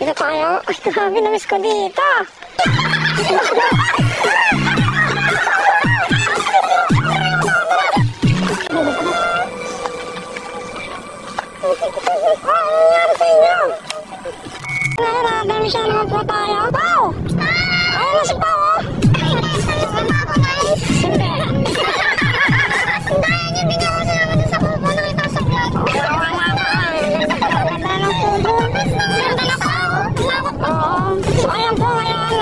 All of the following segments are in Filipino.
Dito tayo. Ay, grabe, namiss ko dito. Ano nangyari sa inyo? Dami siya naman po tayo. Pao! Ayun na si Pao, oh! Hindi. Dahil niya bigyan ko sila dun sa kubo. Nakita sa vlog. Wala ka. Ganda ng kubo. Ganda na Pao. Oo. So ayan po, ngayon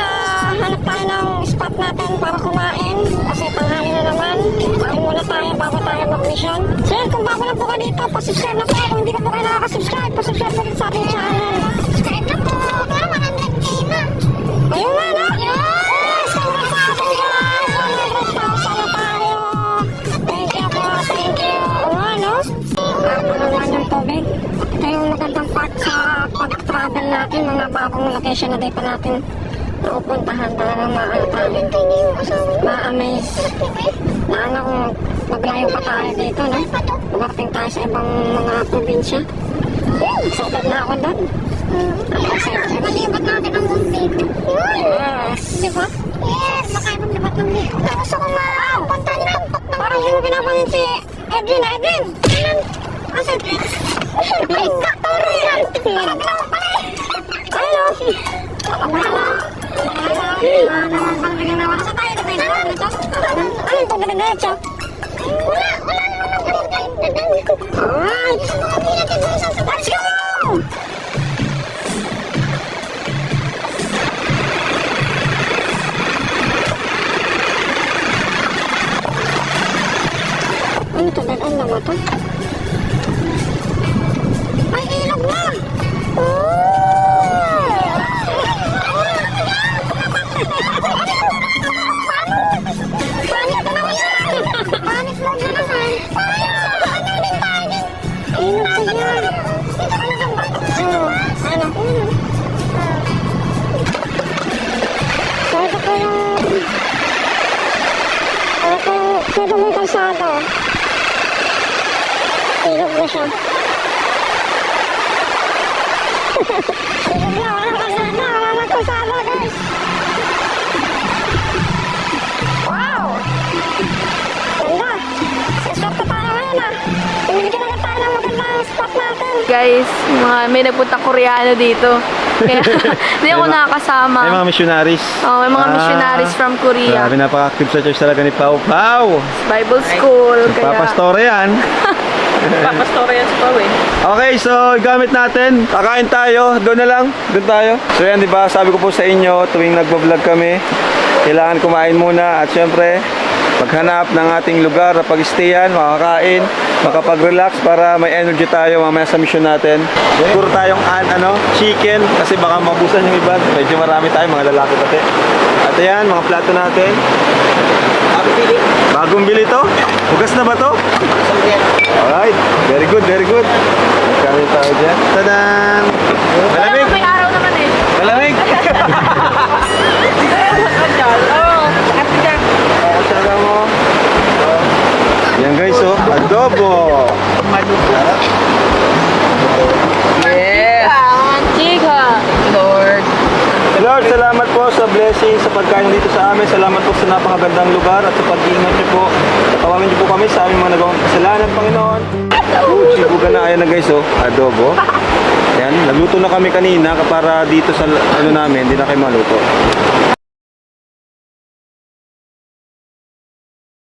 hanap tayo ng spot natin para kumain. Kasi tanghali na naman. Kain muna tayo bago tayo mag-mission. So yun, kung bago lang po ka dito, pasubscribe na po. Kung hindi ka po kayo nakakasubscribe, pasubscribe po din sa ating channel. Subscribe na po. Pero 100k na. Ayun na, no? Yes! Congrats sa atin, guys! 100,000 na tayo. Thank you po. Thank you. Ano? Napakawan ng tubig. Ito yung magandang part sa pag-travel natin. Mga bagong location na din pa natin naupuntahan. Talagang ma-amaze. Na ano kung maglayo pa tayo dito, no? Magarating tayo sa ibang mga probinsya. Excited na ako doon. Malibat natin ang muntik. Yes. Diba? Yes. Makaibang libat ng muntik. Gusto ko mapunta ni Tuktok na. Parang hindi mo pinapanin si Edwin. Edwin! Asa Edwin? May doktor yan. Parang ginawa pala eh. Ano? Bang ginawa. Asa tayo na tayo na ito? Ano ito na ito? Wala naman ako. Alright. Let's go! Ano ito? Dadan lang ito? Ay, ilog na! Panik na naman yan! Panik mo na naman! Ilog ka yan! Ano? Pwede ko yung... Pwede mo yung kalsada. Ilog na siya. Ilog na, wala kalsada. Wala kalsada, guys. Wow! Ganda! Sa-spot pa tayo ngayon, Pinibigyan na tayo ng magandang spot natin. Guys, may nagpunta Koreano dito. Kaya hindi ako nakakasama. May mga missionaries. Oh, may mga missionaries from Korea. Grabe, napaka-active sa church talaga ni Pao Pao. Bible school. Papastore yan. Papastore yan si Pao eh. Okay, so gamit natin. Kakain tayo. Doon na lang. Doon tayo. So yan, di ba? Sabi ko po sa inyo, tuwing nagbablog kami, kailangan kumain muna. At syempre, maghanap ng ating lugar na pag-stayan, makakain, makapag-relax para may energy tayo mamaya sa mission natin. Siguro tayong chicken kasi baka mabusan yung iba. Medyo marami tayo, mga lalaki pati. At ayan, mga plato natin. Bagong bili to? Hugas na ba to? Alright, very good, very good. Magkano tayo dyan? Tadaan! Malamig! May araw naman eh. Malamig! Tsaka mo. Yan guys, adobo. Yes. Chica. Lord. Lord, salamat po sa blessing sa pagkain dito sa amin. Salamat po sa napakagandang lugar at sa pag-iingat niyo po. Kawamin niyo po kami sa aming mga nagawang kasalanan, Panginoon. Sibugan na, ayan na guys, adobo. Yan, nagluto na kami kanina para dito sa namin, hindi na kayo maluto.